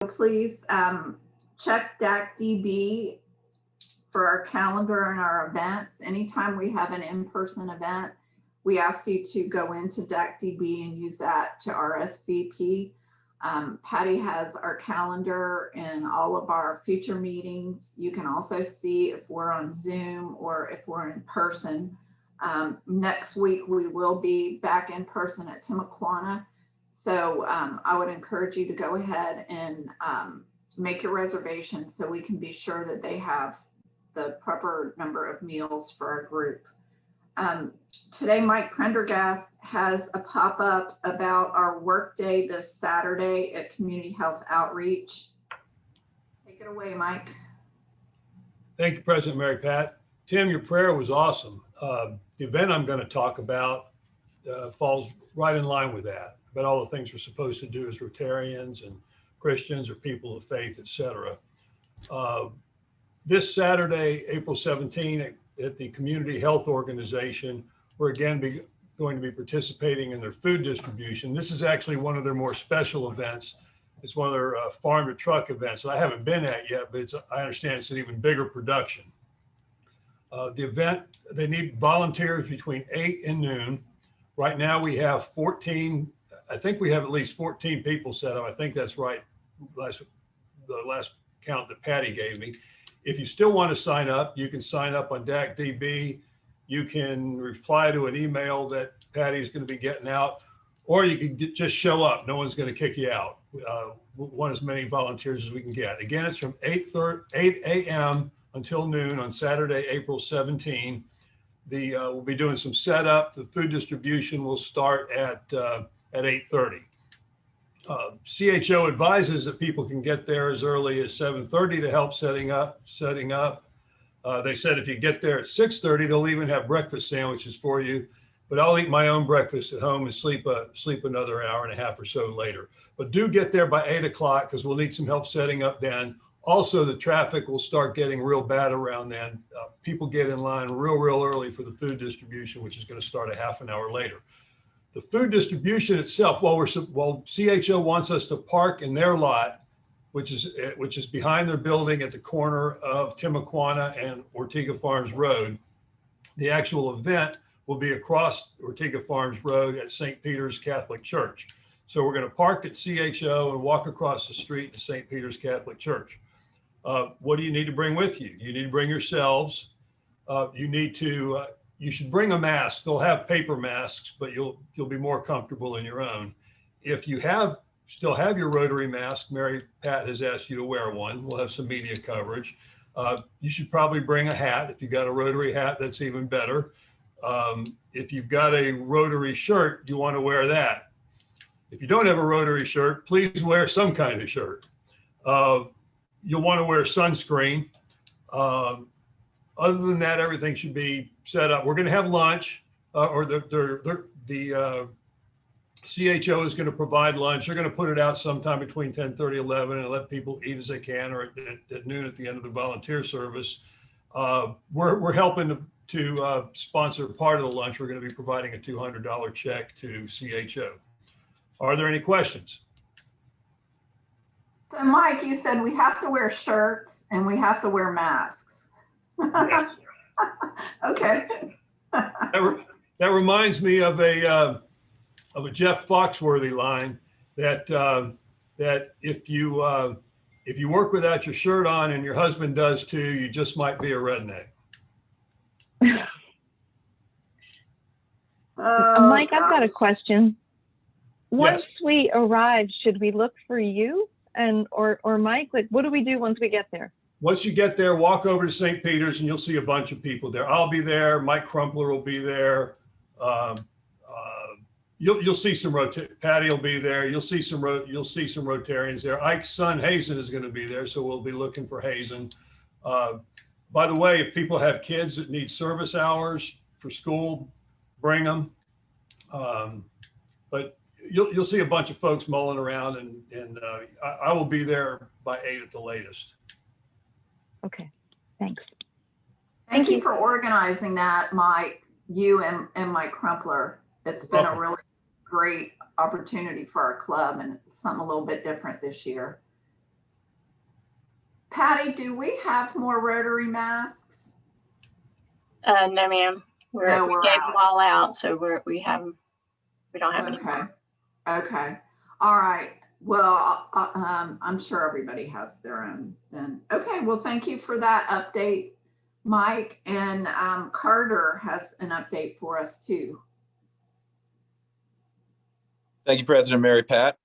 please check DACDB for our calendar and our events. Anytime we have an in-person event, we ask you to go into DACDB and use that to RSVP. Patty has our calendar and all of our future meetings. You can also see if we're on Zoom or if we're in person. Next week, we will be back in person at Timaquana. So I would encourage you to go ahead and make your reservation so we can be sure that they have the proper number of meals for our group. Today, Mike Prendergast has a pop-up about our work day this Saturday at Community Health Outreach. Take it away, Mike. Thank you, President Mary Pat. Tim, your prayer was awesome. The event I'm going to talk about falls right in line with that, about all the things we're supposed to do as Rotarians and Christians or people of faith, etc. This Saturday, April 17, at the Community Health Organization, we're again going to be participating in their food distribution. This is actually one of their more special events. It's one of their farm to truck events that I haven't been at yet, but I understand it's an even bigger production. The event, they need volunteers between 8 and noon. Right now we have 14, I think we have at least 14 people set up. I think that's right, the last count that Patty gave me. If you still want to sign up, you can sign up on DACDB. You can reply to an email that Patty's going to be getting out, or you can just show up. No one's going to kick you out. We want as many volunteers as we can get. Again, it's from 8 a.m. until noon on Saturday, April 17. We'll be doing some setup. The food distribution will start at 8:30. CHO advises that people can get there as early as 7:30 to help setting up. They said if you get there at 6:30, they'll even have breakfast sandwiches for you. But I'll eat my own breakfast at home and sleep another hour and a half or so later. But do get there by 8 o'clock because we'll need some help setting up then. Also, the traffic will start getting real bad around then. People get in line real early for the food distribution, which is going to start a half an hour later. The food distribution itself, while CHO wants us to park in their lot, which is behind their building at the corner of Timaquana and Ortega Farms Road, the actual event will be across Ortega Farms Road at St. Peter's Catholic Church. So we're going to park at CHO and walk across the street to St. Peter's Catholic Church. What do you need to bring with you? You need to bring yourselves. You should bring a mask. They'll have paper masks, but you'll be more comfortable in your own. If you still have your Rotary mask, Mary Pat has asked you to wear one. We'll have some media coverage. You should probably bring a hat. If you've got a Rotary hat, that's even better. If you've got a Rotary shirt, you want to wear that. If you don't have a Rotary shirt, please wear some kind of shirt. You'll want to wear sunscreen. Other than that, everything should be set up. We're going to have lunch, or the CHO is going to provide lunch. They're going to put it out sometime between 10:30, 11, and let people eat as they can, or at noon at the end of the volunteer service. We're helping to sponsor part of the lunch. We're going to be providing a $200 check to CHO. Are there any questions? So Mike, you said we have to wear shirts and we have to wear masks. Yes. Okay. That reminds me of a Jeff Foxworthy line that if you work without your shirt on and your husband does too, you just might be a redneck. Mike, I've got a question. Once Yes. we arrive, should we look for you or Mike? Like, what do we do once we get there? Once you get there, walk over to St. Peter's and you'll see a bunch of people there. I'll be there. Mike Crumpler will be there. You'll see some Patty will be there. You'll see some Rotarians there. Ike's son Hazen is going to be there, so we'll be looking for Hazen. By the way, if people have kids that need service hours for school, bring them. But you'll see a bunch of folks mulling around, and I will be there by 8 at the latest. Okay, thanks. Thank you for organizing that, Mike, you and Mike Crumpler. It's been a really great opportunity for our club and something a little bit different this year. Patty, do we have more Rotary masks? No, ma'am. No, We we're gave out. them all out, so we don't have any. Okay. Okay. All right. Well, I'm sure everybody has their own then. Okay. Well, thank you for that update, Mike. And Carter has an update for us too. Thank you, President Mary Pat.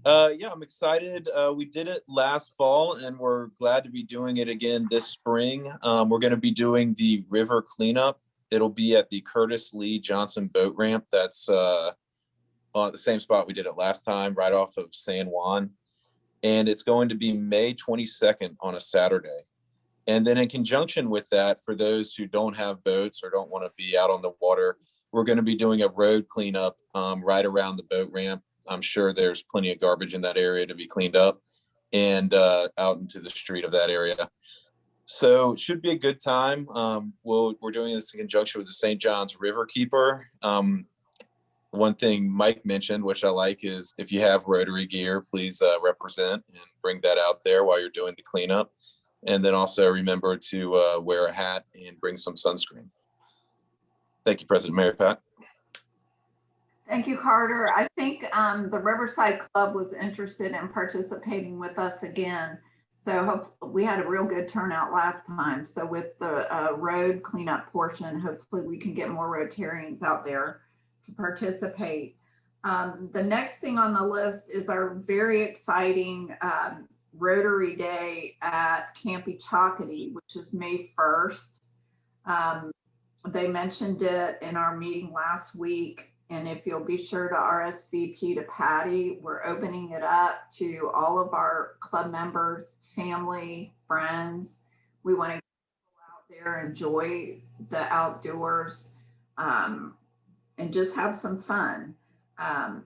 Yeah, I'm excited. We did it last fall and we're glad to be doing it again this spring. We're going to be doing the river cleanup. It'll be at the Curtis Lee Johnson boat ramp. That's on the same spot we did it last time, right off of San Juan. And it's going to be May 22nd on a Saturday. And then in conjunction with that, for those who don't have boats or don't want to be out on the water, we're going to be doing a road cleanup right around the boat ramp. I'm sure there's plenty of garbage in that area to be cleaned up, and out into the street of that area. So it should be a good time. We're doing this in conjunction with the St. John's River Keeper. One thing Mike mentioned, which I like, is if you have Rotary gear, please represent and bring that out there while you're doing the cleanup. And then also remember to wear a hat and bring some sunscreen. Thank you, President Mary Pat. Thank you, Carter. I think the Riverside Club was interested in participating with us again. So we had a real good turnout last time. So with the road cleanup portion, hopefully we can get more Rotarians out there to participate. The next thing on the list is our very exciting Rotary Day at Camp Chocody, which is May 1st. They mentioned it in our meeting last week. And if you'll be sure to RSVP to Patty, we're opening it up to all of our club members, family, friends. We want to go out there, enjoy the outdoors, and just have some fun.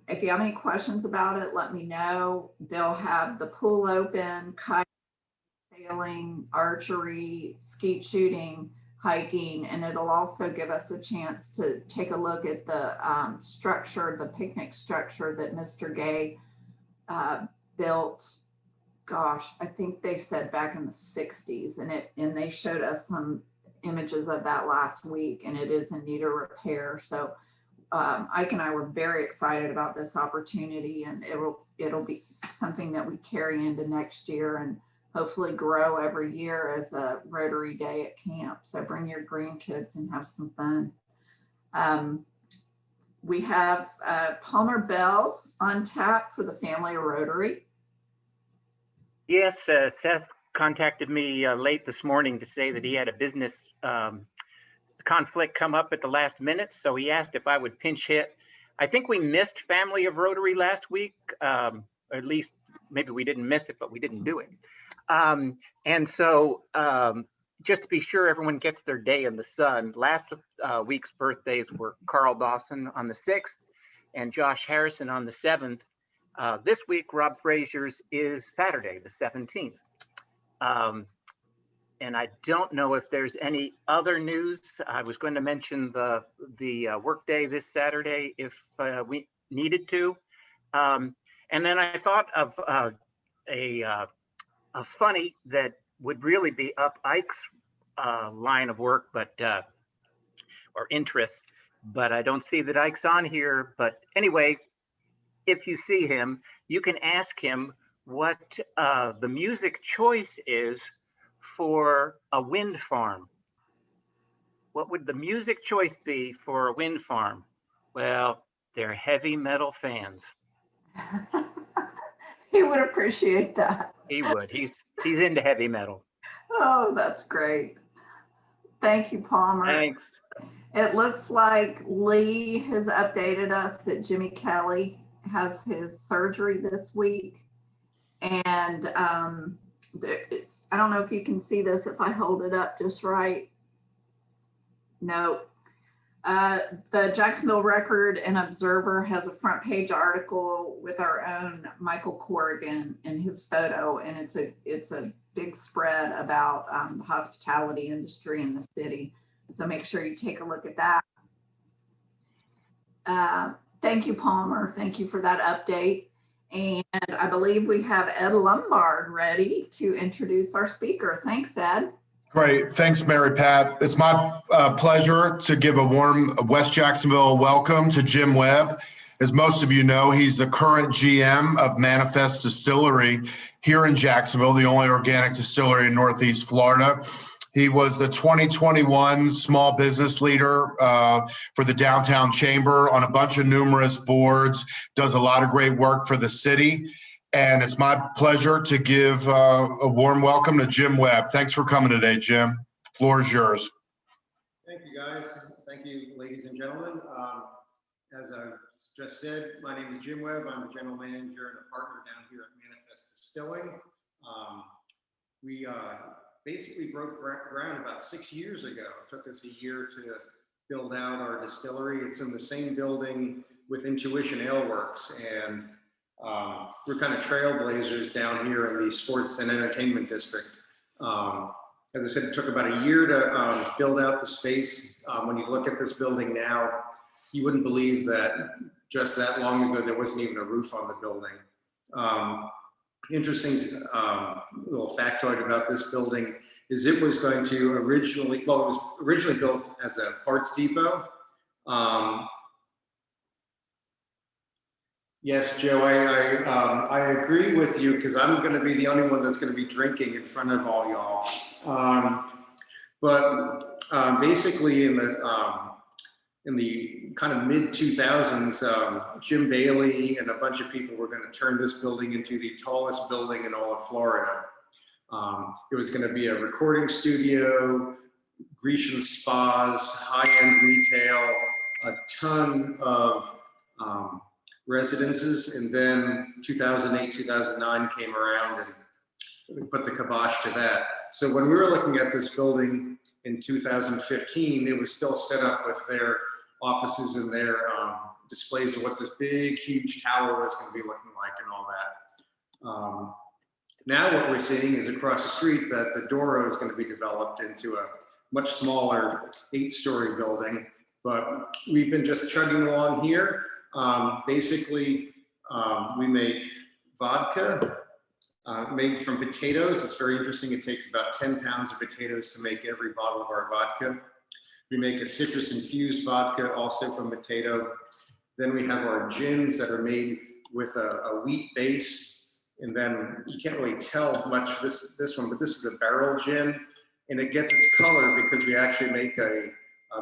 If you have any questions about it, let me know. They'll have the pool open, kite sailing, archery, skeet shooting, hiking, and it'll also give us a chance to take a look at the structure, the picnic structure that Mr. Gay built. Gosh, I think they said back in the 60s, and they showed us some images of that last week, and it is in need of repair. So Ike and I were very excited about this opportunity, and it'll be something that we carry into next year and hopefully grow every year as a Rotary Day at camp. So bring your grandkids and have some fun. We have Palmer Bell on tap for the Family of Rotary. Yes, Seth contacted me late this morning to say that he had a business conflict come up at the last minute. So he asked if I would pinch hit. I think we missed Family of Rotary last week, or at least maybe we didn't miss it, but we didn't do it. And so just to be sure everyone gets their day in the sun, last week's birthdays were Carl Dawson on the 6th and Josh Harrison on the 7th. This week, Rob Frazier's is Saturday, the 17th. And I don't know if there's any other news. I was going to mention the work day this Saturday if we needed to. And then I thought of a funny that would really be up Ike's line of work, but or interest, but I don't see that Ike's on here. But anyway, if you see him, you can ask him what the music choice is for a wind farm. What would the music choice be for a wind farm? Well, they're heavy metal fans. He would appreciate that. He would. He's into heavy metal. Oh, that's great. Thank you, Palmer. Thanks. It looks like Lee has updated us that Jimmy Kelly has his surgery this week. And I don't know if you can see this if I hold it up just right. No. The Jacksonville Record and Observer has a front page article with our own Michael Corrigan and his photo, and it's a big spread about the hospitality industry in the city. So make sure you take a look at that. Thank you, Palmer. Thank you for that update. And I believe we have Ed Lombard ready to introduce our speaker. Thanks, Ed. Great. Thanks, Mary Pat. It's my pleasure to give a warm West Jacksonville welcome to Jim Webb. As most of you know, he's the current GM of Manifest Distillery here in Jacksonville, the only organic distillery in Northeast Florida. He was the 2021 Small Business Leader for the Downtown Chamber on a bunch of numerous boards, does a lot of great work for the city. And it's my pleasure to give a warm welcome to Jim Webb. Thanks for coming today, Jim. Floor is yours. Thank you, guys. Thank you, ladies and gentlemen. As I just said, my name is Jim Webb. I'm the general manager and a partner down here at Manifest Distilling. We basically broke ground about 6 years ago. It took us a year to build out our distillery. It's in the same building with Intuition Ale Works, and we're kind of trailblazers down here in the sports and entertainment district. As I said, it took about a year to build out the space. When you look at this building now, you wouldn't believe that just that long ago there wasn't even a roof on the building. Interesting little factoid about this building is it was going to originally, well, it was originally built as a parts depot. Yes, Joe, I agree with you because I'm going to be the only one that's going to be drinking in front of all y'all. But basically in the kind of mid 2000s, Jim Bailey and a bunch of people were going to turn this building into the tallest building in all of Florida. It was going to be a recording studio, Grecian spas, high-end retail, a ton of residences, and then 2008, 2009 came around and we put the kibosh to that. So when we were looking at this building in 2015, it was still set up with their offices and their displays of what this big, huge tower was going to be looking like and all that. Now what we're seeing is across the street that the Doro is going to be developed into a much smaller 8-story building, but we've been just chugging along here. Basically, we make vodka made from potatoes. It's very interesting. It takes about 10 pounds of potatoes to make every bottle of our vodka. We make a citrus infused vodka also from potato. Then we have our gins that are made with a wheat base. And then you can't really tell much this one, but this is a barrel gin. And it gets its color because we actually make a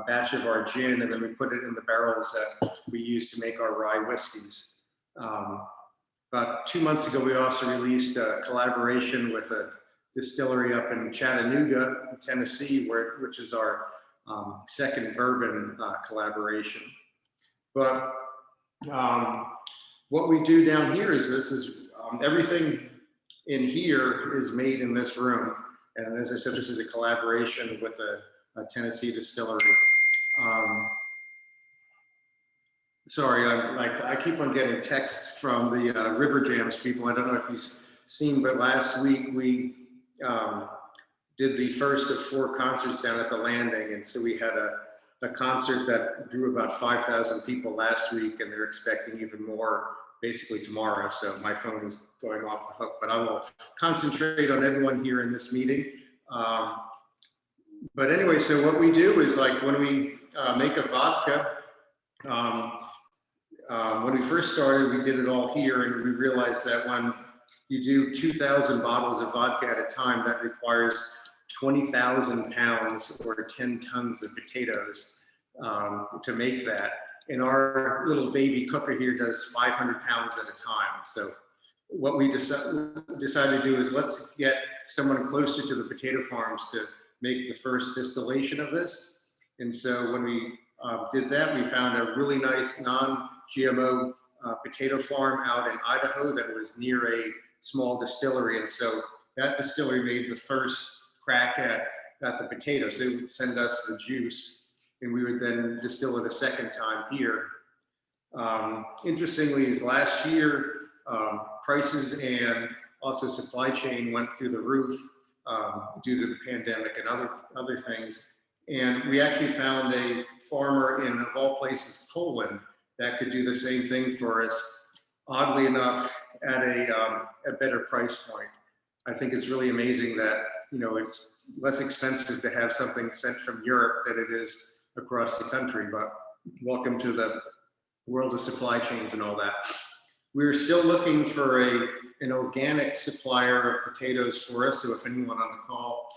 batch of our gin and then we put it in the barrels that we use to make our rye whiskeys. About 2 months ago, we also released a collaboration with a distillery up in Chattanooga, Tennessee, which is our second bourbon collaboration. But what we do down here is everything in here is made in this room. And as I said, this is a collaboration with a Tennessee distillery. Sorry, I keep on getting texts from the River Jams people. I don't know if you've seen, but last week we did the first of 4 concerts down at the Landing. And so we had a concert that drew about 5,000 people last week, and they're expecting even more basically tomorrow. So my phone is going off the hook, but I will concentrate on everyone here in this meeting. But anyway, so what we do is like when we make a vodka, when we first started, we did it all here, and we realized that when you do 2,000 bottles of vodka at a time, that requires 20,000 pounds or 10 tons of potatoes to make that. And our little baby cooker here does 500 pounds at a time. So what we decided to do is let's get someone closer to the potato farms to make the first distillation of this. And so when we did that, we found a really nice non-GMO potato farm out in Idaho that was near a small distillery. And so that distillery made the first crack at the potatoes. They would send us the juice and we would then distill it a second time here. Interestingly, is last year, prices and also supply chain went through the roof due to the pandemic and other things. And we actually found a farmer in, of all places, Poland, that could do the same thing for us. oddly enough, at a better price point. I think it's really amazing that, you know, it's less expensive to have something sent from Europe than it is across the country, but welcome to the world of supply chains and all that. We're still looking for an organic supplier of potatoes for us. So if anyone on the call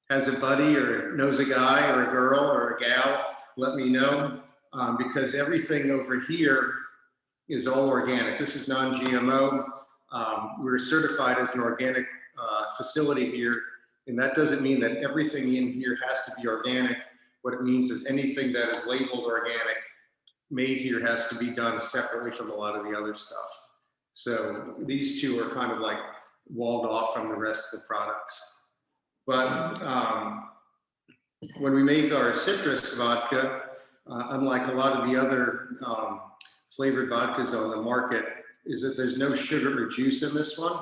has a buddy or knows a guy or a girl or a gal, let me know, because everything over here is all organic. This is non-GMO. We're certified as an organic facility here, and that doesn't mean that everything in here has to be organic. What it means is anything that is labeled organic made here has to be done separately from a lot of the other stuff. So these two are kind of like walled off from the rest of the products. But when we make our citrus vodka, unlike a lot of the other flavored vodkas on the market, is that there's no sugar or juice in this one.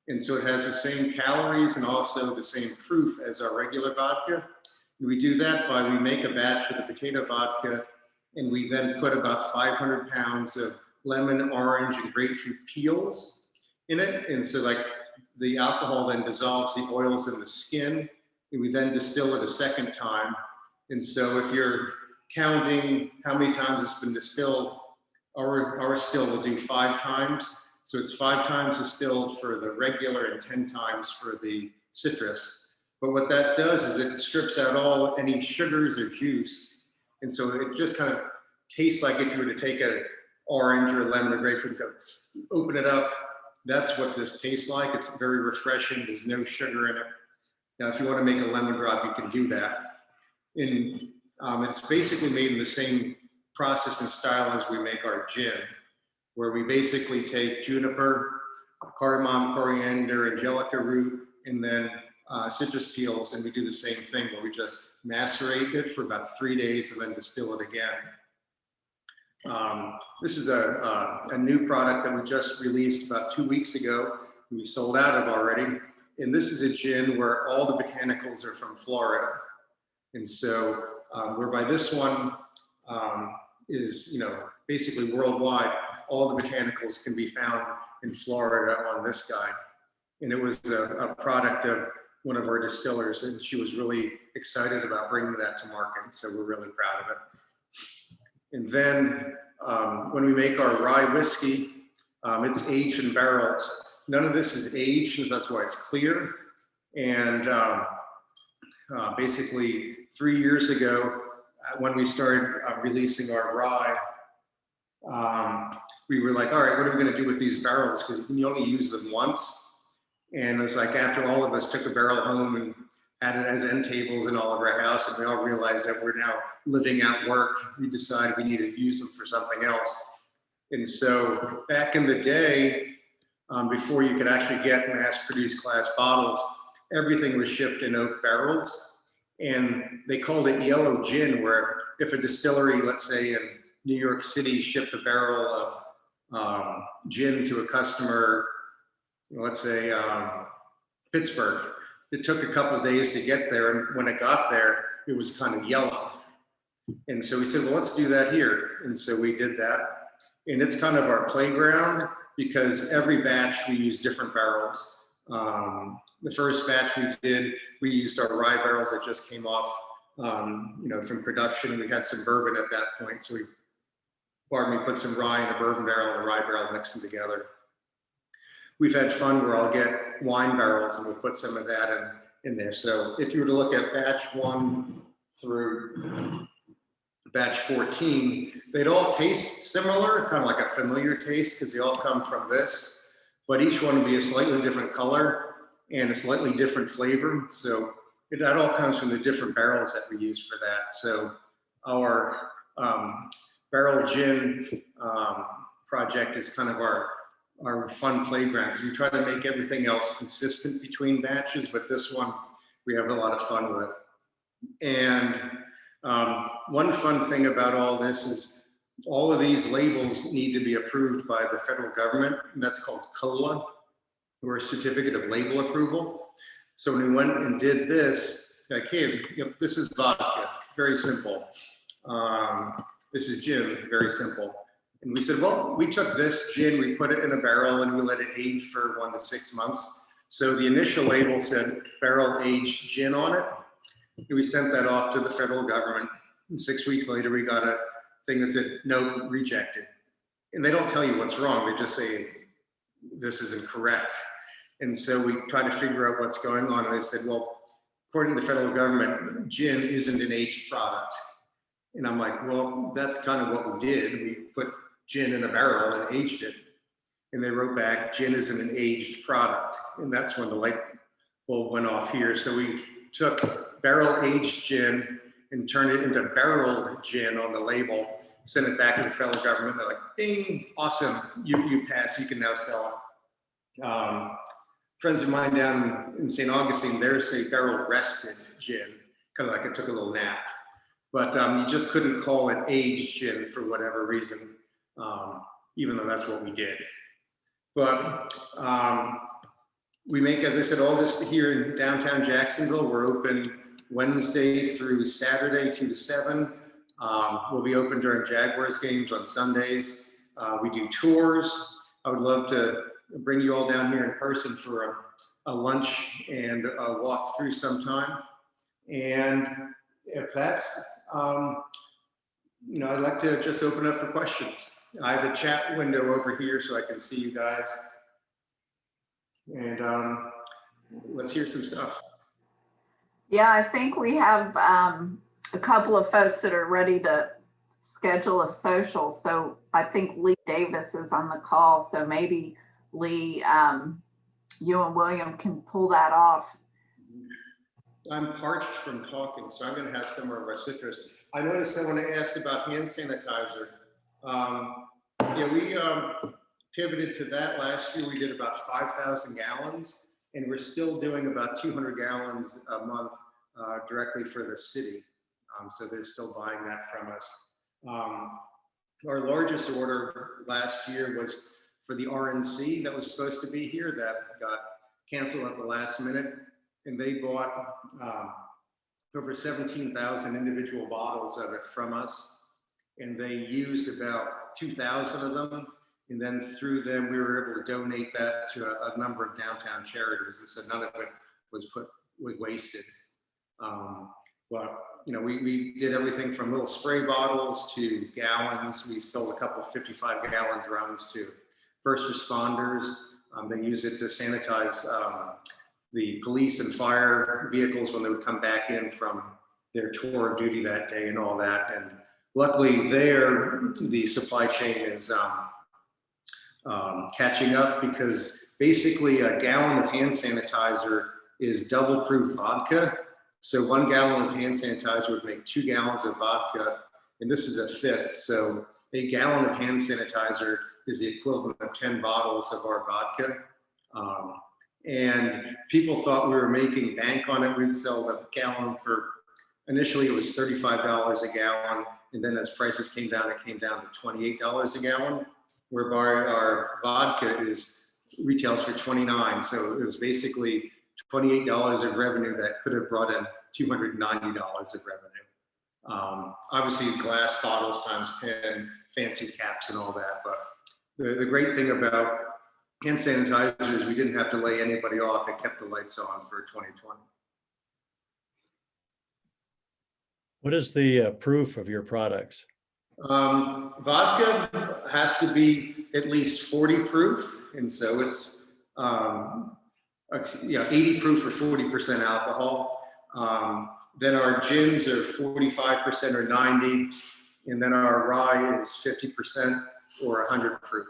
And so it has the same calories and also the same proof as our regular vodka. And we do that by we make a batch of the potato vodka, and we then put about 500 pounds of lemon, orange, and grapefruit peels in it. And so like the alcohol then dissolves the oils in the skin, and we then distill it a second time. And so if you're counting how many times it's been distilled, our still will do 5 times. So it's 5 times distilled for the regular and 10 times for the citrus. But what that does is it strips out all any sugars or juice. And so it just kind of tastes like if you were to take an orange or a lemon or grapefruit, go open it up. That's what this tastes like. It's very refreshing. There's no sugar in it. Now, if you want to make a lemon drop, you can do that. And it's basically made in the same process and style as we make our gin, where we basically take juniper, cardamom, coriander, angelica root, and then citrus peels, and we do the same thing where we just macerate it for about 3 days and then distill it again. This is a new product that we just released about 2 weeks ago. We sold out of already. And this is a gin where all the botanicals are from Florida. And so whereby this one is, you know, basically worldwide, all the botanicals can be found in Florida on this guy. And it was a product of one of our distillers, and she was really excited about bringing that to market. So we're really proud of it. And then when we make our rye whiskey, it's aged in barrels. None of this is aged, so that's why it's clear. And basically 3 years ago, when we started releasing our rye, we were like, all right, what are we going to do with these barrels? Because you only use them once. And it's like after all of us took a barrel home and had it as end tables in all of our house, and we all realized that we're now living out work, we decided we needed to use them for something else. And so back in the day, before you could actually get mass-produced glass bottles, everything was shipped in oak barrels. And they called it yellow gin, where if a distillery, let's say in New York City, shipped a barrel of gin to a customer, let's say Pittsburgh, it took a couple of days to get there. And when it got there, it was kind of yellow. And so we said, well, let's do that here. And so we did that. And it's kind of our playground, because every batch we use different barrels. The first batch we did, we used our rye barrels that just came off, you know, from production. We had some bourbon at that point, so we put some rye in a bourbon barrel and a rye barrel, mixed them together. We've had fun where I'll get wine barrels and we'll put some of that in there. So if you were to look at batch 1 through batch 14, they'd all taste similar, kind of like a familiar taste, because they all come from this, but each one would be a slightly different color and a slightly different flavor. So that all comes from the different barrels that we use for that. So our barrel gin project is kind of our fun playground, because we try to make everything else consistent between batches, but this one we have a lot of fun with. And one fun thing about all this is all of these labels need to be approved by the federal government, and that's called COLA, or a certificate of label approval. So when we went and did this, like, hey, this is vodka, very simple. This is gin, very simple. And we said, well, we took this gin, we put it in a barrel and we let it age for 1 to 6 months. So the initial label said barrel aged gin on it. And we sent that off to the federal government. And 6 weeks later, we got a thing that said, no, rejected. And they don't tell you what's wrong. They just say, this is incorrect. And so we tried to figure out what's going on. And they said, well, according to the federal government, gin isn't an aged product. And I'm like, well, that's kind of what we did. We put gin in a barrel and aged it. And they wrote back, gin isn't an aged product. And that's when the light bulb went off here. So we took barrel aged gin and turned it into barreled gin on the label, sent it back to the federal government. They're like, ding, awesome, you pass, you can now sell it. Friends of mine down in St. Augustine, they're say barrel rested gin, kind of like it took a little nap. But you just couldn't call it aged gin for whatever reason, even though that's what we did. But we make, as I said, all this here in downtown Jacksonville. We're open Wednesday through Saturday, 2 to 7. We'll be open during Jaguars games on Sundays. We do tours. I would love to bring you all down here in person for a lunch and a walk through sometime. And if that's, I'd like to just open up for questions. I have a chat window over here so I can see you guys. And let's hear some stuff. Yeah, I think we have a couple of folks that are ready to schedule a social. So I think Lee Davis is on the call. So maybe Lee, you and William can pull that off. I'm parched from talking, so I'm going to have some of our citrus. I noticed someone asked about hand sanitizer. Yeah, we pivoted to that last year. We did about 5,000 gallons, and we're still doing about 200 gallons a month directly for the city. So they're still buying that from us. Our largest order last year was for the RNC that was supposed to be here that got canceled at the last minute. And they bought over 17,000 individual bottles of it from us. And they used about 2,000 of them. And then through them, we were able to donate that to a number of downtown charities. And so none of it was wasted. But we did everything from little spray bottles to gallons. We sold a couple 55-gallon drums to first responders. They use it to sanitize the police and fire vehicles when they would come back in from their tour of duty that day and all that. And luckily there, the supply chain is catching up, because basically a gallon of hand sanitizer is double proof vodka. So 1 gallon of hand sanitizer would make 2 gallons of vodka, and this is a fifth. So a gallon of hand sanitizer is the equivalent of 10 bottles of our vodka. And people thought we were making bank on it. We'd sell the gallon for, initially it was $35 a gallon. And then as prices came down, it came down to $28 a gallon, whereby our vodka retails for $29. So it was basically $28 of revenue that could have brought in $290 of revenue. Obviously glass bottles times 10, fancy caps and all that. But the great thing about hand sanitizer is we didn't have to lay anybody off. It kept the lights on for 2020. What is the proof of your products? Vodka has to be at least 40 proof. And so it's 80 proof or 40% alcohol. Then our gins are 45% or 90. And then our rye is 50% or 100 proof.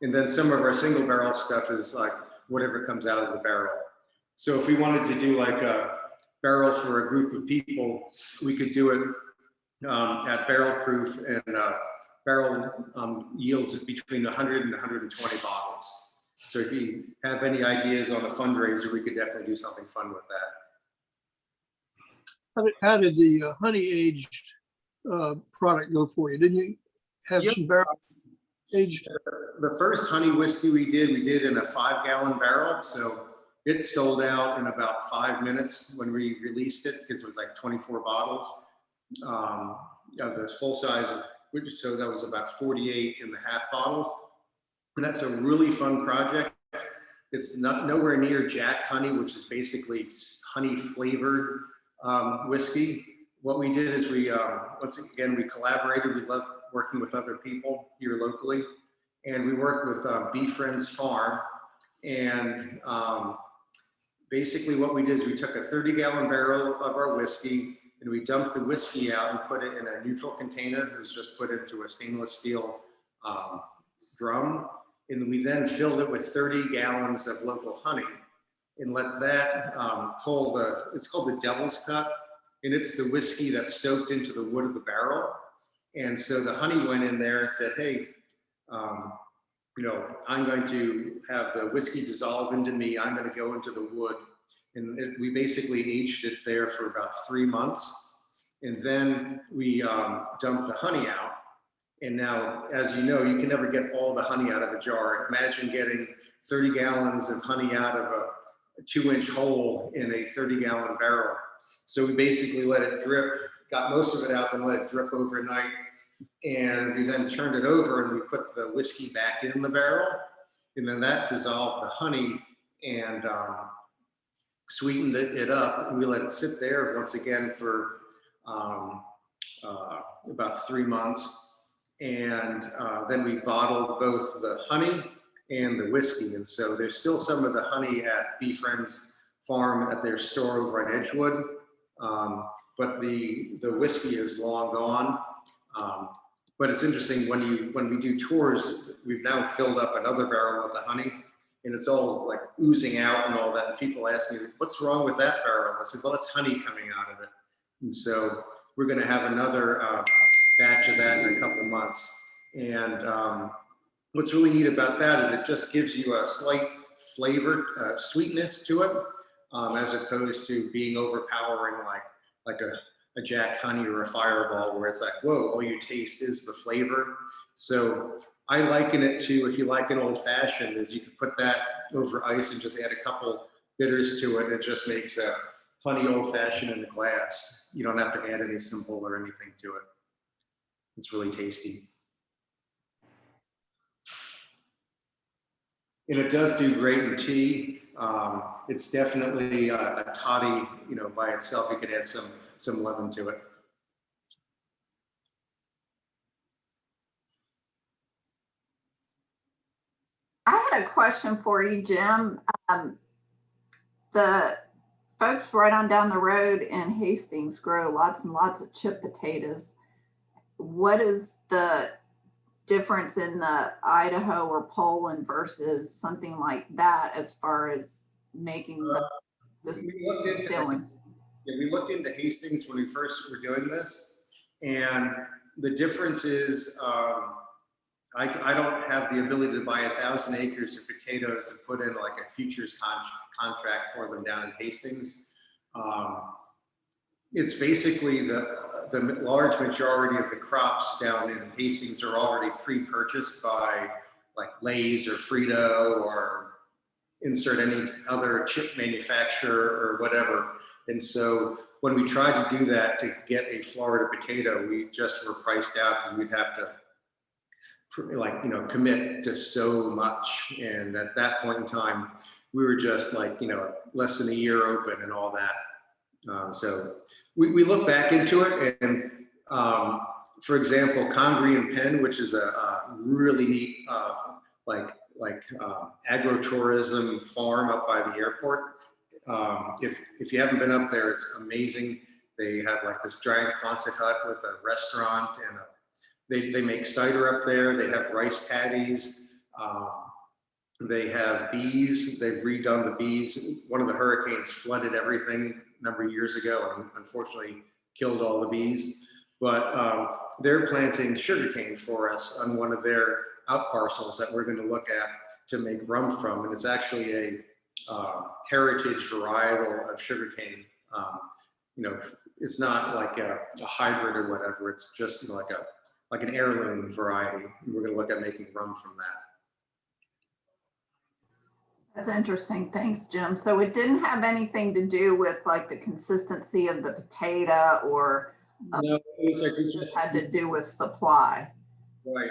And then some of our single barrel stuff is like whatever comes out of the barrel. So if we wanted to do like a barrel for a group of people, we could do it at barrel proof, and barrel yields between 100 and 120 bottles. So if you have any ideas on a fundraiser, we could definitely do something fun with that. How did the honey aged product go for you? Didn't you have some barrel aged? The first honey whiskey we did in a 5-gallon barrel. So it sold out in about 5 minutes when we released it, because it was like 24 bottles of this full size. so that was about 48 and a half bottles. And that's a really fun project. It's not nowhere near Jack honey, which is basically honey flavored whiskey. What we did is we, once again, we collaborated. We love working with other people here locally. And we worked with Bee Friends Farm. And basically what we did is we took a 30-gallon barrel of our whiskey and we dumped the whiskey out and put it in a neutral container. It was just put into a stainless steel drum. And we then filled it with 30 gallons of local honey and let that pull it's called the Devil's Cut. And it's the whiskey that's soaked into the wood of the barrel. And so the honey went in there and said, hey, you know, I'm going to have the whiskey dissolve into me. I'm going to go into the wood. And we basically aged it there for about 3 months. And then we dumped the honey out. And now, as you know, you can never get all the honey out of a jar. Imagine getting 30 gallons of honey out of a 2-inch hole in a 30-gallon barrel. So we basically let it drip, got most of it out, and let it drip overnight. And we then turned it over and we put the whiskey back in the barrel. And then that dissolved the honey and sweetened it up. And we let it sit there once again for about 3 months. And then we bottled both the honey and the whiskey. And so there's still some of the honey at Bee Friends Farm at their store over in Edgewood. But the whiskey is long gone. But it's interesting when we do tours, we've now filled up another barrel with the honey and it's all like oozing out and all that. And people ask me, what's wrong with that barrel? I said, well, it's honey coming out of it. And so we're going to have another batch of that in a couple of months. And what's really neat about that is it just gives you a slight flavor, sweetness to it, as opposed to being overpowering like a Jack honey or a Fireball, where it's like, whoa, all you taste is the flavor. So I liken it to, if you like an old fashioned, is you could put that over ice and just add a couple bitters to it. It just makes a honey old fashioned in a glass. You don't have to add any simple or anything to it. It's really tasty. And it does do great in tea. It's definitely a toddy, you know, by itself. You could add some lemon to it. I had a question for you, Jim. The folks right on down the road in Hastings grow lots and lots of chip potatoes. What is the difference in the Idaho or Poland versus something like that as far as making the distilling? Yeah, we looked into Hastings when we first were doing this, and the difference is I don't have the ability to buy 1,000 acres of potatoes and put in like a futures contract for them down in Hastings. It's basically the large majority of the crops down in Hastings are already pre-purchased by like Lay's or Frito or insert any other chip manufacturer or whatever. And so when we tried to do that to get a Florida potato, we just were priced out because we'd have to commit to so much. And at that point in time, we were just like, less than a year open and all that. So we look back into it, and for example, Congreve and Penn, which is a really neat agro-tourism farm up by the airport. If you haven't been up there, it's amazing. They have like this giant Quonset hut with a restaurant, and they make cider up there. They have rice paddies. They have bees. They've redone the bees. One of the hurricanes flooded everything a number of years ago and unfortunately killed all the bees. But they're planting sugarcane for us on one of their out parcels that we're going to look at to make rum from. And it's actually a heritage varietal of sugarcane. It's not like a hybrid or whatever. It's just like an heirloom variety. And we're going to look at making rum from that. That's interesting. Thanks, Jim. So it didn't have anything to do with like the consistency of the potato or No, it was like we It just, had to do with supply. right.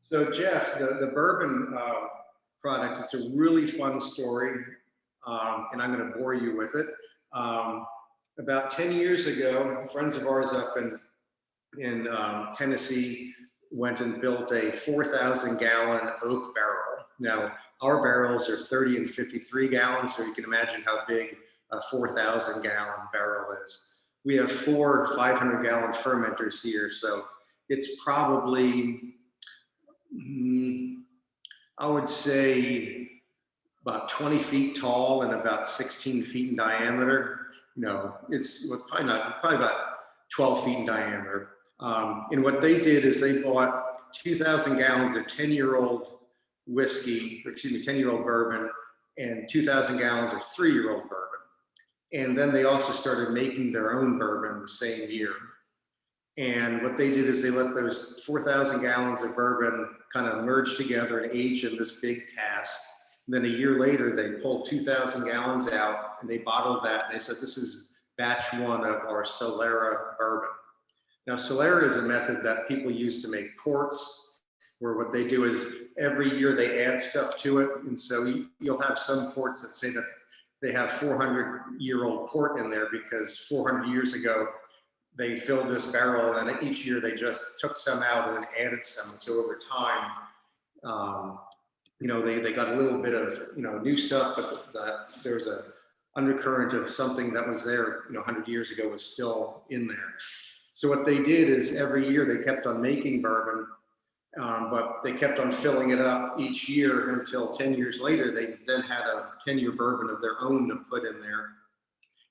So Jeff, the bourbon product, it's a really fun story, and I'm going to bore you with it. About 10 years ago, friends of ours up in Tennessee went and built a 4,000-gallon oak barrel. Now, our barrels are 30 and 53 gallons, so you can imagine how big a 4,000-gallon barrel is. We have 4 500-gallon fermenters here, so it's probably, I would say, about 20 feet tall and about 16 feet in diameter. You know, it's probably about 12 feet in diameter. And what they did is they bought 2,000 gallons of 10-year-old whiskey, or excuse me, 10-year-old bourbon, and 2,000 gallons of 3-year-old bourbon. And then they also started making their own bourbon the same year. And what they did is they let those 4,000 gallons of bourbon kind of merge together and age in this big cask. And then a year later, they pulled 2,000 gallons out and they bottled that. And they said, this is batch 1 of our Solera bourbon. Now, Solera is a method that people use to make ports, where what they do is every year they add stuff to it. And so you'll have some ports that say that they have 400-year-old port in there because 400 years ago, they filled this barrel and each year they just took some out and then added some. And so over time, you know, they got a little bit of, you know, new stuff, but there was a undercurrent of something that was there, you know, 100 years ago was still in there. So what they did is every year they kept on making bourbon, but they kept on filling it up each year until 10 years later, they then had a 10-year bourbon of their own to put in there.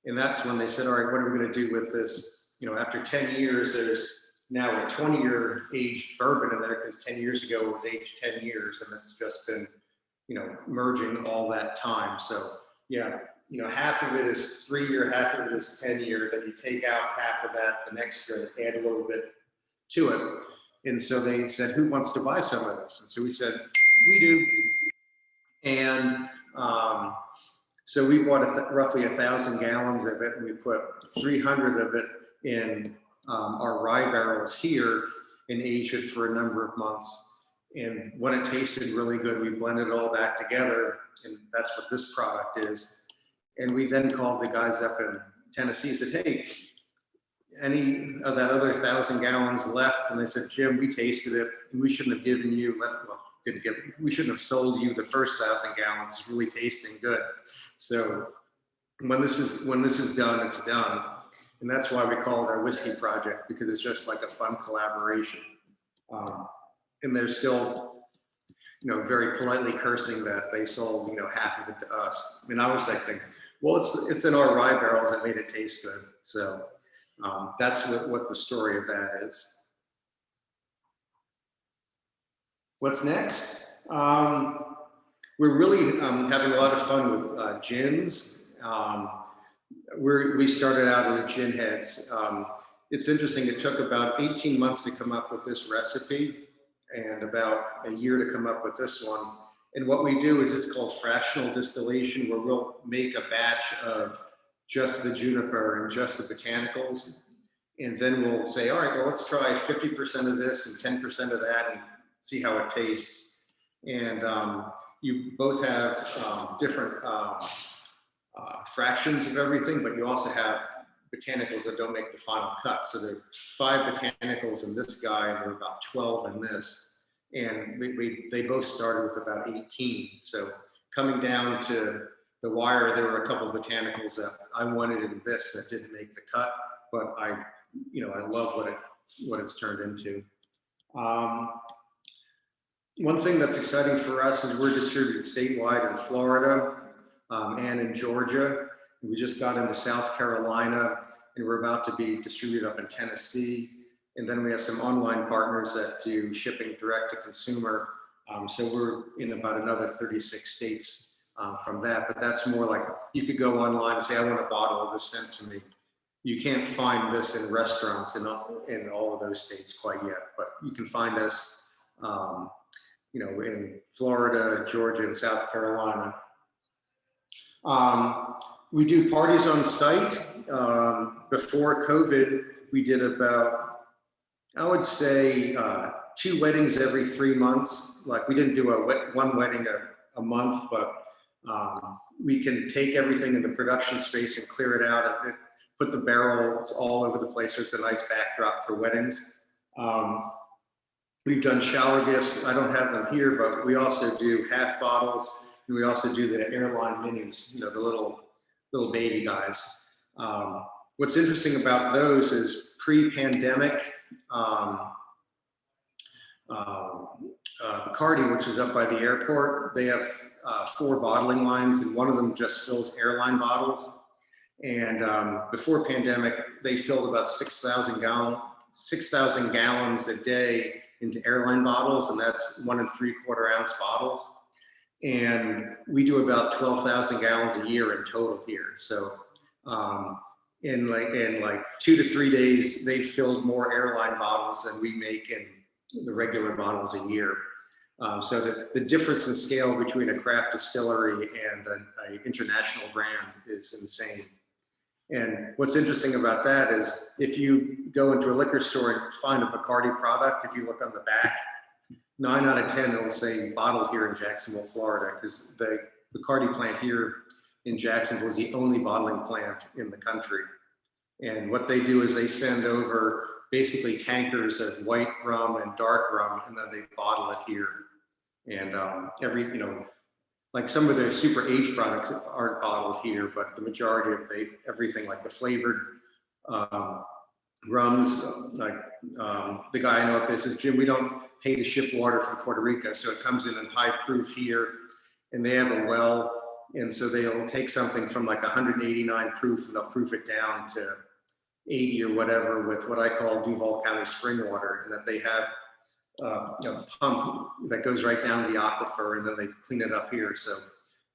And that's when they said, all right, what are we going to do with this? You know, after 10 years, there's now a 20-year aged bourbon in there because 10 years ago it was aged 10 years and it's just been, you know, merging all that time. So yeah, you know, half of it is 3-year, half of it is 10-year. Then you take out half of that the next year and add a little bit to it. And so they said, who wants to buy some of this? And so we said, we do. And so we bought roughly 1,000 gallons of it, and we put 300 of it in our rye barrels here and aged it for a number of months. And when it tasted really good, we blended it all back together, and that's what this product is. And we then called the guys up in Tennessee and said, hey, any of that other 1,000 gallons left? And they said, Jim, we tasted it, and we shouldn't have given you, we shouldn't have sold you the first 1,000 gallons. It's really tasting good. So when this is done, it's done. And that's why we call it our whiskey project, because it's just like a fun collaboration. And they're still, you know, very politely cursing that they sold, you know, half of it to us. I mean, I was like saying, well, it's in our rye barrels that made it taste good. So that's what the story of that is. What's next? We're really having a lot of fun with gins. We started out as gin heads. It's interesting, it took about 18 months to come up with this recipe and about a year to come up with this one. And what we do is it's called fractional distillation, where we'll make a batch of just the juniper and just the botanicals. And then we'll say, all right, well, let's try 50% of this and 10% of that and see how it tastes. And you both have different fractions of everything, but you also have botanicals that don't make the final cut. So there are 5 botanicals in this guy, and there are about 12 in this. And they both started with about 18. So coming down to the wire, there were a couple of botanicals that I wanted in this that didn't make the cut, but I love what it's turned into. One thing that's exciting for us is we're distributed statewide in Florida and in Georgia. We just got into South Carolina, and we're about to be distributed up in Tennessee. And then we have some online partners that do shipping direct to consumer. So we're in about another 36 states from that, but that's more like you could go online and say, I want a bottle of this sent to me. You can't find this in restaurants in all of those states quite yet, but you can find us, in Florida, Georgia, and South Carolina. We do parties on site. Before COVID, we did about, I would say, 2 weddings every 3 months. Like we didn't do one wedding a month, but we can take everything in the production space and clear it out and put the barrels all over the place. So it's a nice backdrop for weddings. We've done shower gifts. I don't have them here, but we also do half bottles, and we also do the airline minis, you know, the little baby guys. What's interesting about those is pre-pandemic, Bacardi, which is up by the airport, they have 4 bottling lines, and one of them just fills airline bottles. And before pandemic, they filled about 6,000 gallons a day into airline bottles, and that's 1 3/4 ounce bottles. And we do about 12,000 gallons a year in total here. So in like 2 to 3 days, they filled more airline bottles than we make in the regular bottles a year. So the difference in scale between a craft distillery and an international brand is insane. And what's interesting about that is if you go into a liquor store and find a Bacardi product, if you look on the back, 9 out of 10 it'll say bottled here in Jacksonville, Florida, because the Bacardi plant here in Jacksonville is the only bottling plant in the country. And what they do is they send over basically tankers of white rum and dark rum, and then they bottle it here. And like some of their super aged products aren't bottled here, but the majority of everything like the flavored rums, like the guy I know up there says, Jim, we don't pay to ship water from Puerto Rico, so it comes in high proof here, and they have a well, and so they'll take something from like 189 proof and they'll proof it down to 80 or whatever with what I call Duval County spring water, and that they have a pump that goes right down to the aquifer, and then they clean it up here. So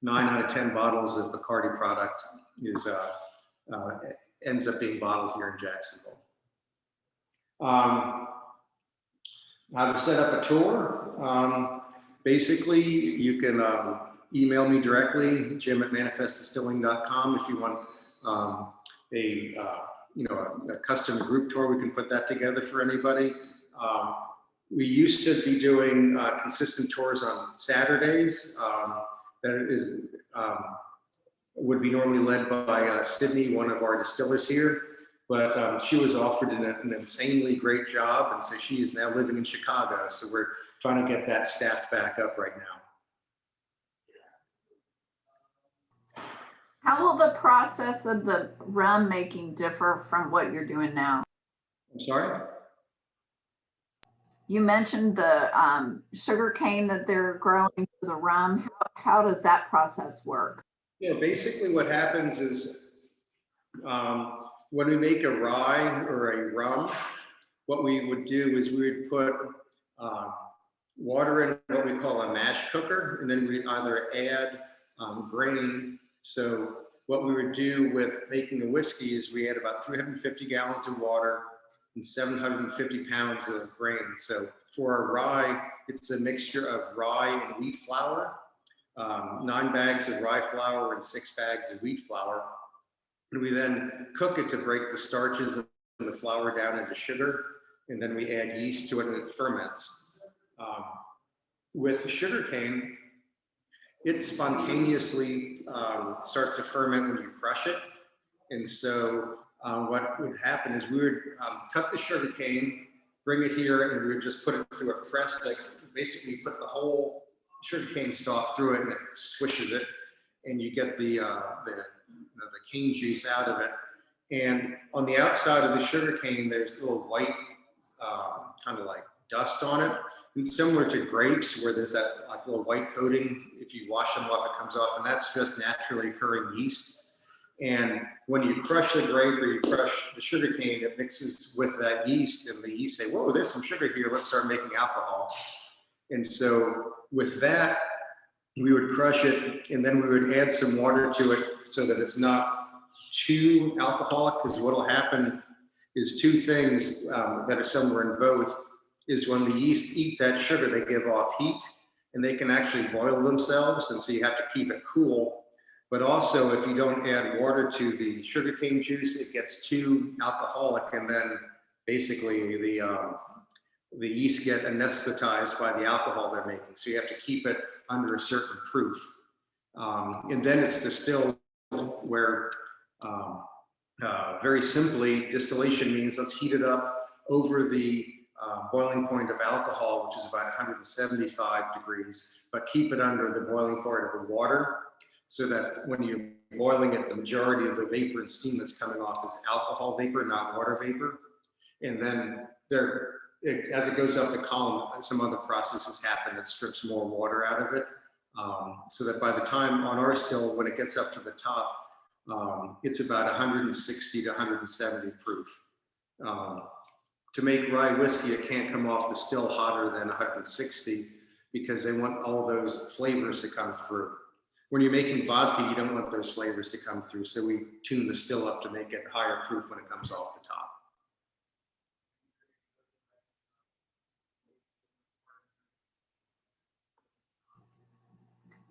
9 out of 10 bottles of Bacardi product is ends up being bottled here in Jacksonville. How to set up a tour? Basically, you can email me directly, jim@manifestdistilling.com, if you want a custom group tour. We can put that together for anybody. We used to be doing consistent tours on Saturdays. That would be normally led by Sydney, one of our distillers here, but she was offered an insanely great job, and so she is now living in Chicago. So we're trying to get that staffed back up right now. How will the process of the rum making differ from what you're doing now? I'm sorry? You mentioned the sugar cane that they're growing for the rum. How does that process work? Yeah, basically what happens is when we make a rye or a rum, what we would do is we would put water in what we call a mash cooker, and then we either add grain. So what we would do with making a whiskey is we add about 350 gallons of water and 750 pounds of grain. So for a rye, it's a mixture of rye and wheat flour, 9 bags of rye flour and 6 bags of wheat flour. And we then cook it to break the starches and the flour down into sugar. And then we add yeast to it and it ferments. With sugarcane, it spontaneously starts to ferment when you crush it. And so what would happen is we would cut the sugar cane, bring it here, and we would just put it through a press that basically put the whole sugar cane stalk through it, and it swishes it, and you get the cane juice out of it. And on the outside of the sugar cane, there's little white kind of like dust on it. It's similar to grapes, where there's that like little white coating. If you wash them off, it comes off, and that's just naturally occurring yeast. And when you crush the grape or you crush the sugar cane, it mixes with that yeast, and the yeast say, whoa, there's some sugar here, let's start making alcohol. And so with that, we would crush it, and then we would add some water to it so that it's not too alcoholic, because what will happen is 2 things that are somewhere in both, is when the yeast eat that sugar, they give off heat, and they can actually boil themselves, and so you have to keep it cool. But also, if you don't add water to the sugarcane juice, it gets too alcoholic, and then basically the yeast get anesthetized by the alcohol they're making. So you have to keep it under a certain proof. And then it's distilled where, very simply, distillation means let's heat it up over the boiling point of alcohol, which is about 175 degrees, but keep it under the boiling point of the water, so that when you're boiling it, the majority of the vapor and steam that's coming off is alcohol vapor, not water vapor. And then as it goes up the column, some other processes happen that strips more water out of it. So that by the time on our still, when it gets up to the top, it's about 160 to 170 proof. To make rye whiskey, it can't come off the still hotter than 160 because they want all those flavors to come through. When you're making vodka, you don't want those flavors to come through. So we tune the still up to make it higher proof when it comes off the top.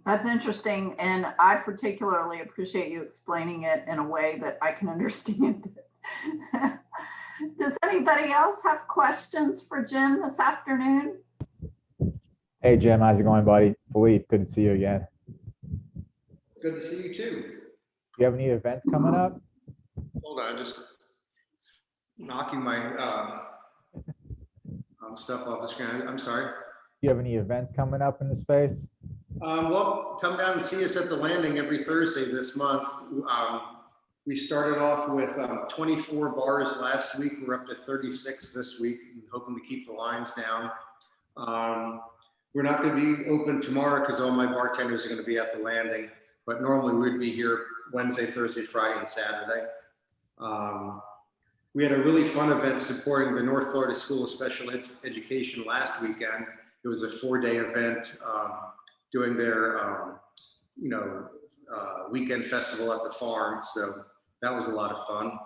That's interesting, and I particularly appreciate you explaining it in a way that I can understand it. Does anybody else have questions for Jim this afternoon? Hey, Jim, how's it going, buddy? Philippe, good to see you again. Good to see you too. Do you have any events coming up? Hold on, just knocking my stuff off the screen. I'm sorry. Do you have any events coming up in the space? Well, come down and see us at the landing every Thursday this month. We started off with 24 bars last week. We're up to 36 this week, hoping to keep the lines down. We're not going to be open tomorrow because all my bartenders are going to be at the landing, but normally we'd be here Wednesday, Thursday, Friday, and Saturday. We had a really fun event supporting the North Florida School of Special Education last weekend. It was a 4-day event doing their weekend festival at the farm. So that was a lot of fun.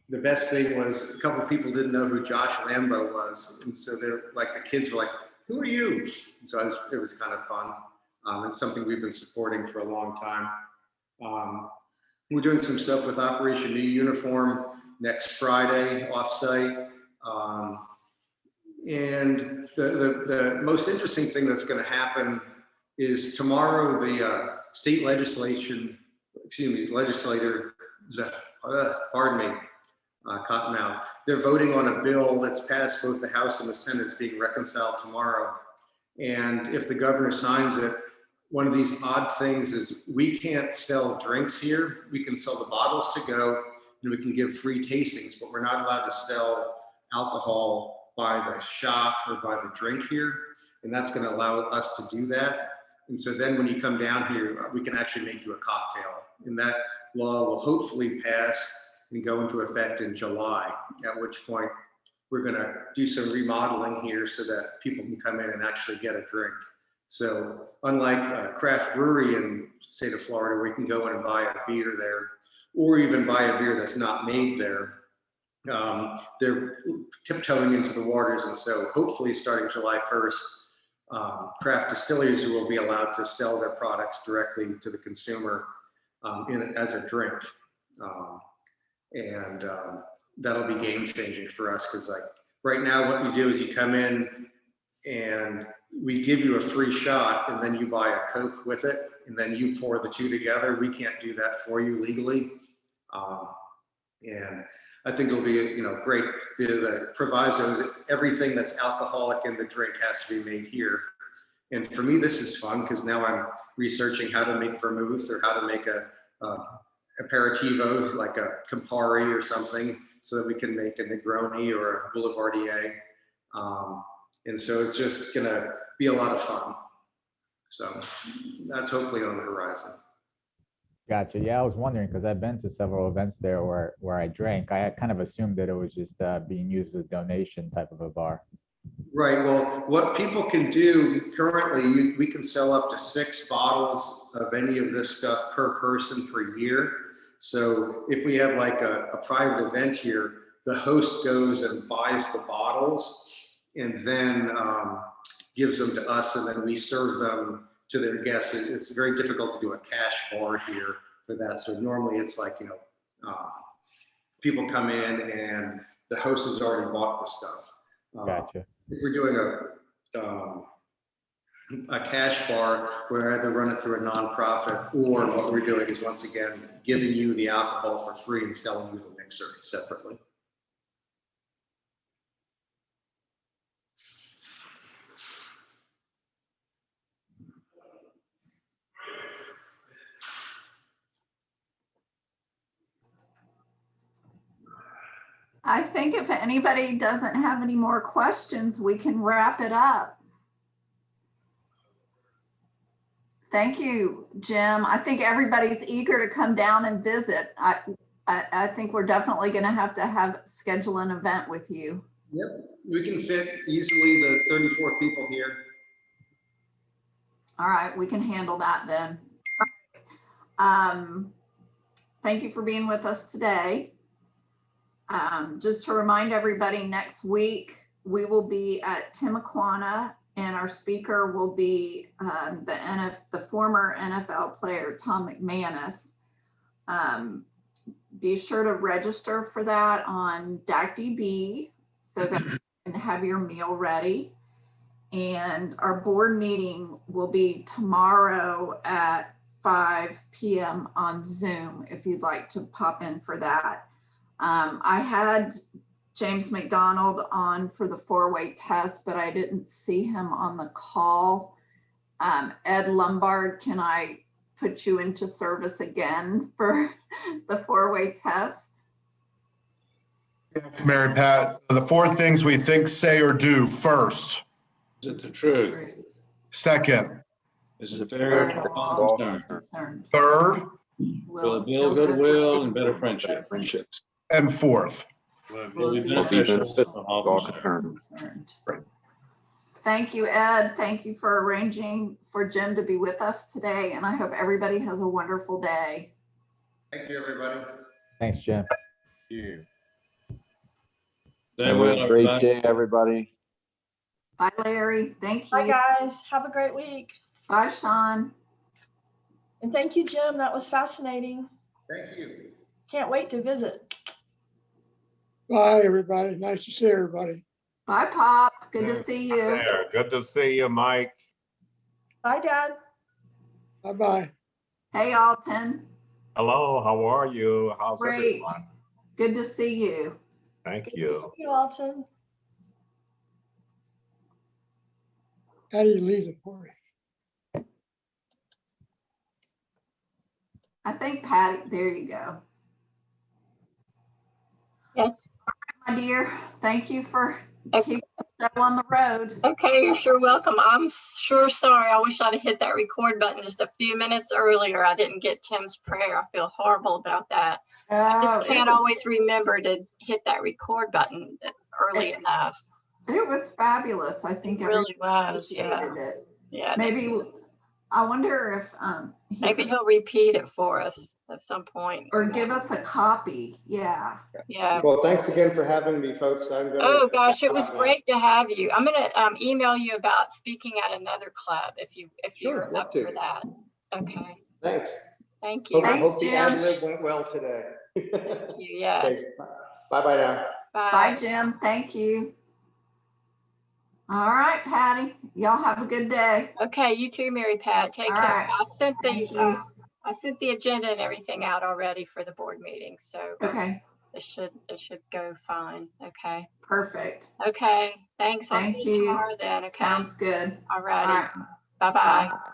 The best thing was a couple of people didn't know who Josh Lambo was. And so they're like, the kids were like, who are you? And so it was kind of fun. It's something we've been supporting for a long time. We're doing some stuff with Operation New Uniform next Friday offsite. And the most interesting thing that's going to happen is tomorrow the state legislator, Cottonmouth, they're voting on a bill that's passed both the House and the Senate. It's being reconciled tomorrow. And if the governor signs it, one of these odd things is we can't sell drinks here. We can sell the bottles to go and we can give free tastings, but we're not allowed to sell alcohol by the shot or by the drink here. And that's going to allow us to do that. And so then when you come down here, we can actually make you a cocktail. And that law will hopefully pass and go into effect in July, at which point we're going to do some remodeling here so that people can come in and actually get a drink. So unlike a craft brewery in the state of Florida, where you can go in and buy a beer there, or even buy a beer that's not made there, they're tiptoeing into the waters. And so hopefully starting July 1st, craft distilleries will be allowed to sell their products directly to the consumer as a drink. That'll be game changing for us, because like right now what we do is you come in and we give you a free shot and then you buy a Coke with it and then you pour the two together. We can't do that for you legally. And I think it'll be, great. The proviso is that everything that's alcoholic in the drink has to be made here. And for me, this is fun because now I'm researching how to make vermouth or how to make a aperitivo, like a Campari or something, so that we can make a Negroni or a Boulevardier. And so it's just gonna be a lot of fun. So that's hopefully on the horizon. Gotcha. Yeah, I was wondering because I've been to several events there where I drank. I had kind of assumed that it was just being used as a donation type of a bar. Right. Well, what people can do currently, we can sell up to 6 bottles of any of this stuff per person per year. So if we have like a private event here, the host goes and buys the bottles and then gives them to us, and then we serve them to their guests. It's very difficult to do a cash bar here for that. So normally it's like, people come in and the host has already bought the stuff. Gotcha. If we're doing a cash bar, we're either run it through a nonprofit, or what we're doing is once again giving you the alcohol for free and selling you the mixer separately. I think if anybody doesn't have any more questions, we can wrap it up. Thank you, Jim. I think everybody's eager to come down and visit. I think we're definitely going to have schedule an event with you. Yep, we can fit easily the 34 people here. All right, we can handle that then. Thank you for being with us today. Just to remind everybody, next week we will be at Timuquana, and our speaker will be the former NFL player Tom McManus. Be sure to register for that on DACDB so that you can have your meal ready. And our board meeting will be tomorrow at 5 p.m. on Zoom if you'd like to pop in for that. I had James McDonald on for the 4-way test, but I didn't see him on the call. Ed Lombard, can I put you into service again for the 4-way test? Mary Pat, the 4 things we think, say, or do. First. Is it the truth? Second. Is it fair to all concerned? Third. Will it build goodwill and better friendships? And fourth. Will it be beneficial to all concerned? Thank you, Ed. Thank you for arranging for Jim to be with us today, and I hope everybody has a wonderful day. Thank you, everybody. Thanks, Jim. Yeah. Have a great day, everybody. Bye, Larry. Thank you. Bye, guys. Have a great week. Bye, Sean. And thank you, Jim. That was fascinating. Thank you. Can't wait to visit. Bye, everybody. Nice to see everybody. Bye, Pop. Good to see you. There. Good to see you, Mike. Bye, Dad. Bye-bye. Hey, Alton. Hello, how are you? How's Great. everyone? Good to see you. Thank Good to you. see you, Alton. How do you leave the party? I think Patty, there you go. Yes. All right, my dear, thank you for keeping the show on the road. Okay, you're sure welcome. I'm sure sorry. I wish I'd have hit that record button just a few minutes earlier. I didn't get Tim's prayer. I feel horrible about that. I just can't always remember to hit that record button early enough. It was fabulous. I think it really was. Yeah. It. Yeah. Maybe I wonder if maybe he'll repeat it for us at some point, or give us a copy. Yeah. Yeah. Well, thanks again for having me, folks. Oh gosh, it was great to have you. I'm gonna email you about speaking at another club if you're up for that. Okay. Thanks. Thank you. Hope the ad lib went well today. Thank you. Yes. Okay. Bye now. Bye. Bye, Jim. Thank you. All right, Patty. Y'all have a good day. Okay, you too, Mary Pat. Take care. Right. I sent the agenda and everything out already for the board meeting, so okay. It should go fine. Okay. Perfect. Okay. Thanks. I'll Thank see you tomorrow then. Okay. Sounds good. All righty. All right. Bye-bye. Bye.